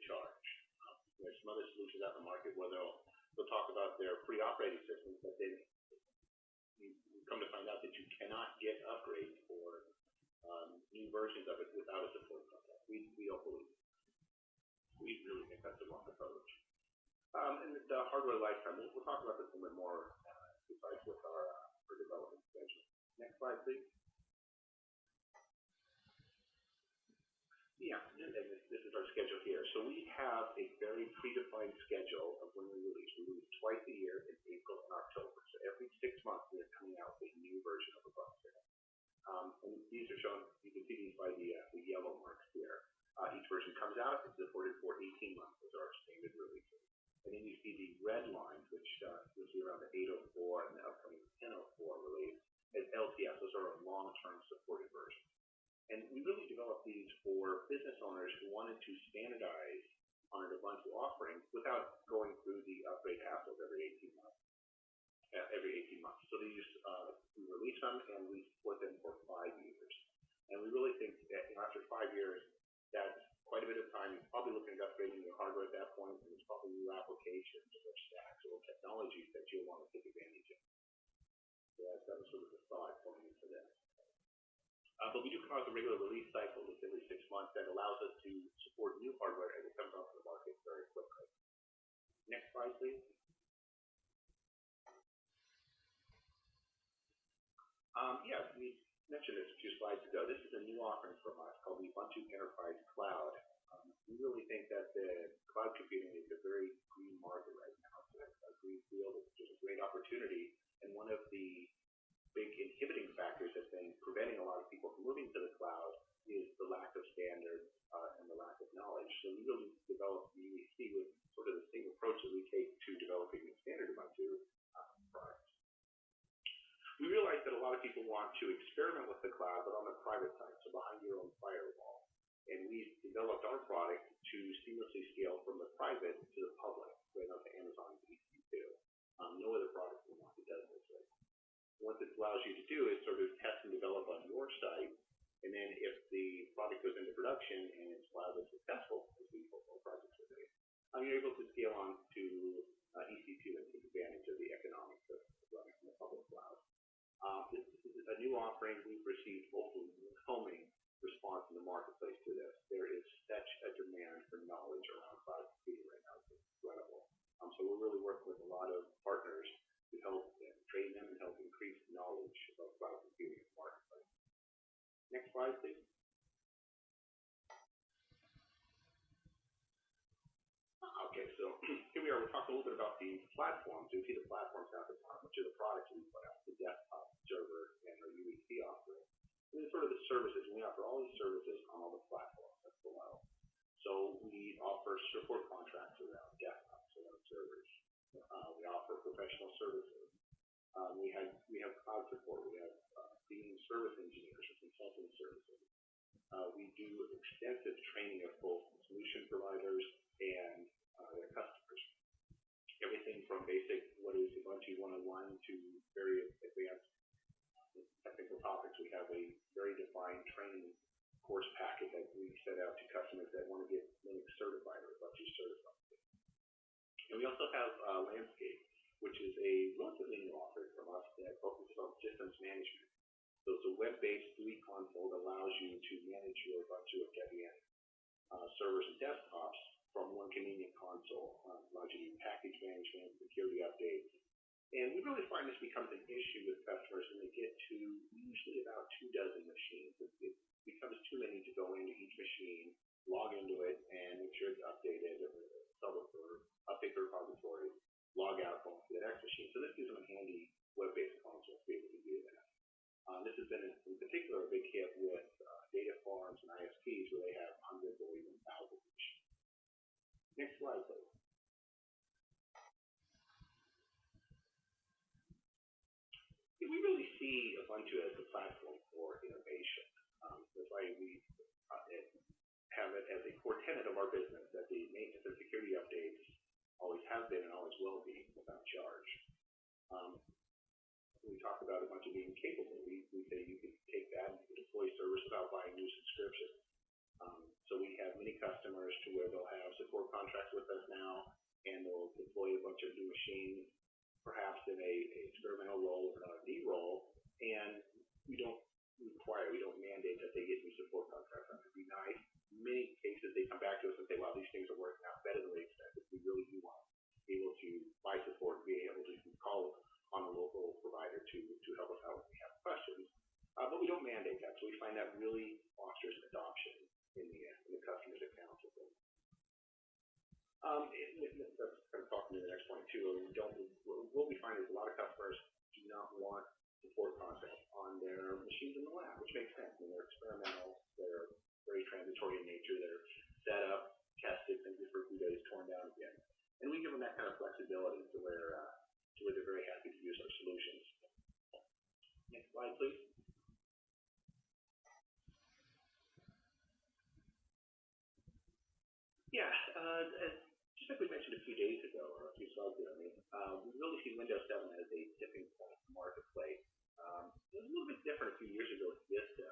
charge. There's some other solutions out in the market where they'll talk about their pre-operating systems, but then you come to find out that you cannot get upgrades for new versions of it without a support contract. We don't believe it. We really think that's the wrong approach. And the hardware lifetime, we'll talk about this a little bit more besides with our development schedule. Next slide, please. Yeah, this is our schedule here. So we have a very predefined schedule of when we release. We release twice a year in April and October. So every 6 months we are coming out with a new version of a processor. And these are shown, you can see these by the yellow marks here. Each version comes out, it's supported for 18 months. Those are our standard releases. And then you see the red lines, which you'll see around the 804 and the upcoming 1004 release, as LTS. Those are our long-term supported versions. And we really developed these for business owners who wanted to standardize on an Ubuntu offering without going through the upgrade hassles every 18 months. So these, we release them and we support them for 5 years. And we really think that after 5 years, that's quite a bit of time. You're probably looking at upgrading your hardware at that point, and there's probably new applications or stacks or technologies that you'll want to take advantage of. So that was sort of the thought going into this. But we do come out with a regular release cycle that's every 6 months that allows us to support new hardware as it comes onto the market very quickly. Next slide, please. Yeah, we mentioned this a few slides ago. This is a new offering from us called the Ubuntu Enterprise Cloud. We really think that the cloud computing is a very green market right now. It's a green field. It's just a great opportunity. And one of the big inhibiting factors that's been preventing a lot of people from moving to the cloud is the lack of standards and the lack of knowledge. So we really developed the UEC with sort of the same approach that we take to developing the standard Ubuntu products. We realize that a lot of people want to experiment with the cloud, but on the private side, so behind your own firewall. And we developed our product to seamlessly scale from the private to the public, right now to Amazon EC2. No other product in the market does this right. What this allows you to do is sort of test and develop on your site, and then if the product goes into production and it's wildly successful, as we hope all projects will be, you're able to scale on to EC2 and take advantage of the economics of running from the public cloud. This is a new offering. We've received overwhelming response in the marketplace to this. There is such a demand for knowledge around cloud computing right now. It's incredible. So we're really working with a lot of partners to help train them and help increase knowledge about cloud computing in the marketplace. Next slide, please. Okay, so here we are. We'll talk a little bit about the platforms. You see the platforms out at the top, which are the products we put out, the desktop, server, and our UEC offering. And then sort of the services. We offer all these services on all the platforms that's below. So we offer support contracts around desktops, around servers. We offer professional services. We have cloud support. We have being service engineers or consulting services. We do extensive training of both solution providers and their customers. Everything from basic, what is Ubuntu 101, to very advanced technical topics. We have a very defined training course packet that we set out to customers that want to get Linux certified or Ubuntu certified. And we also have Landscape, which is a relatively new offering from us that focuses on systems management. So it's a web-based GUI console that allows you to manage your Ubuntu or Debian servers and desktops from one convenient console. Allows you to do package management, security updates. And we really find this becomes an issue with customers when they get to usually about 24 machines. It becomes too many to go into each machine, log into it, and make sure it's updated, update the repository, log out, go to the next machine. So this gives them a handy web-based console to be able to do that. This has been, in particular, a big hit with data farms and ISPs where they have hundreds or even thousands of machines. Next slide, please. We really see Ubuntu as a platform for innovation. That's why we have it as a core tenet of our business that the maintenance and security updates always have been and always will be without charge. We talk about Ubuntu being capable. We say you can take that and deploy servers without buying new subscriptions. So we have many customers to where they'll have support bunch of new machines, perhaps in a experimental role or an R&D role, and we don't mandate that they get new support contracts. That would be nice. In many cases, they come back to us and say, wow, these things are working out better than we expected. We really do want to be able to buy support, be able to call on a local provider to help us out when we have questions. But we don't mandate that, so we find that really fosters adoption in the customer's accounts. That's kind of talking to the next point too. What we find is a lot of customers do not want support content on their machines in the lab, which makes sense. I mean, they're experimental, they're very transitory in nature, they're set up, tested, maybe for a few days, torn down again. And we give them that kind of flexibility to where they're very happy to use our solutions. Next slide, please. Yeah, just like we mentioned a few days ago, or a few slides ago, we really see Windows 7 as a tipping point in the marketplace. It was a little bit different a few years ago with Vista.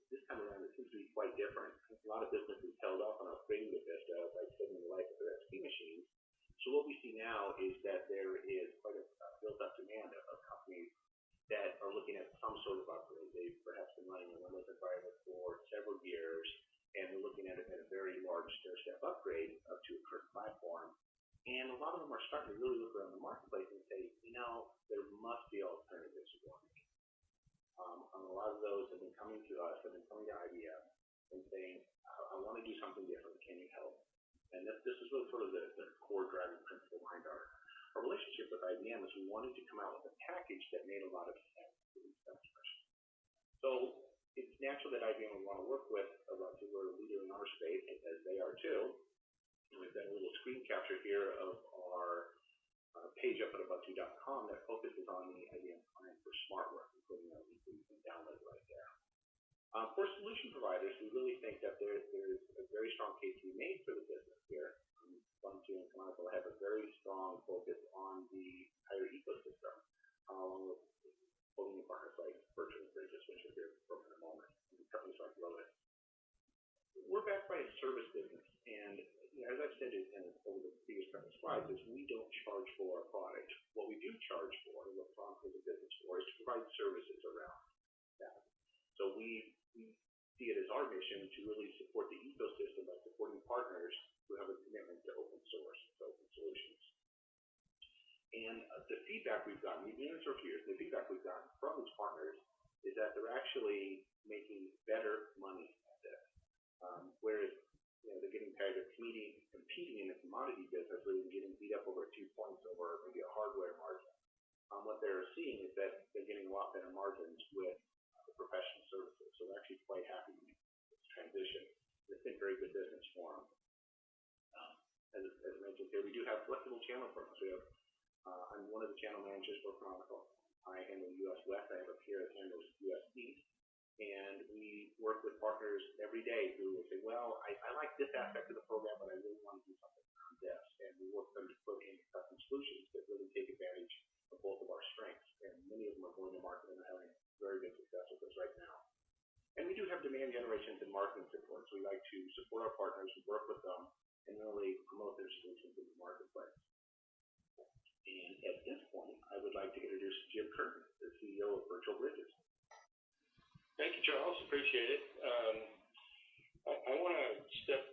This time around, it seems to be quite different. A lot of businesses held off on upgrading to Vista by extending the life of their XP machines. So what we see now is that there is quite a built-up demand of companies that are looking at some sort of upgrade. They've perhaps been running a Windows environment for several years, and they're looking at a very large stair-step upgrade up to a current platform. And a lot of them are starting to really look around the marketplace and say, there must be alternatives to one. A lot of those have been coming to us, have been coming to IBM and saying, I want to do something different. Can you help? And this is really sort of the core driving principle behind our relationship with IBM is we wanted to come out with a package that made a lot of sense to these customers. So it's natural that IBM would want to work with us. We're a leader in our space, as they are too. And we've got a little screen capture here of our page up at ubuntu.com that focuses on the IBM client for smart work, including a link you can download right there. For solution providers, we really think that there's a very strong case to be made for the business here. Ubuntu and Canonical have a very strong focus on the entire ecosystem, along with holding partners like Virtual Bridges, which we'll hear from in a moment, and companies like Lotus. We're backed by a service business, and as I've said over the previous couple of slides, is we don't charge for our product. What we do charge for, and what Prompt is a business for, is to provide services around that. So we see it as our mission to really support the ecosystem by supporting partners who have a commitment to open source, to open solutions. And the feedback we've gotten, we've been in for a few years, the feedback we've gotten from these partners is that they're actually making better money at this. Whereas they're getting tired of competing in a commodity business where they're getting beat up over 2 points over maybe a hardware margin. What they're seeing is that they're getting a lot better margins with the professional services. So they're actually quite happy with this transition. It's been very good business for them. As I mentioned here, we do have flexible channel partners. We have, I'm one of the channel managers for Chronicle. I handle US West. I have a peer that handles US East. And we work with partners every day who will say, well, I like this aspect of the program, but I really want to do something around this. And we work them to put in custom solutions that really take advantage of both of our strengths. And many of them are going to market and are having very good success with us right now. And we do have demand generation and marketing support. So we like to support our partners, work with them, and really promote their solutions in the marketplace. And at this point, I would like to introduce Jim Curtin, the CEO of Virtual Bridges. Thank you, Charles. Appreciate it. I want to step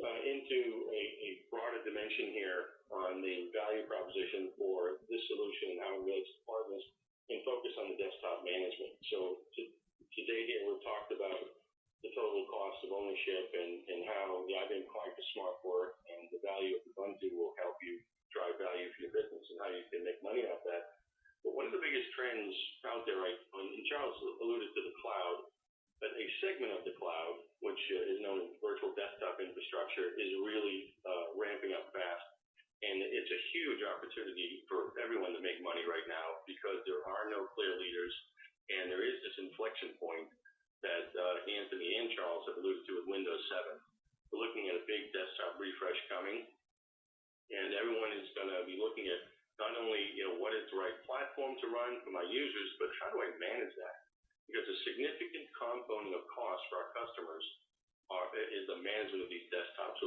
into a broader dimension here on the value proposition for this solution and how it relates to partners and focus on the desktop management. So today here we've talked about the total cost of ownership and how the IBM client for smart work and the value of Ubuntu will help you drive value for your business and how you can make money off that. But one of the biggest trends out there, and Charles alluded to the cloud, but a segment of the cloud, which is known as virtual desktop infrastructure, is really ramping up fast. And it's a huge opportunity for everyone to make money right now because there are no clear leaders, and there is this inflection point that Anthony and Charles have alluded to with Windows 7. We're looking at a big desktop refresh coming, and everyone is going to be looking at not only what is the right platform to run for my users, but how do I manage that? Because a significant component of cost for our customers is the management of these desktops.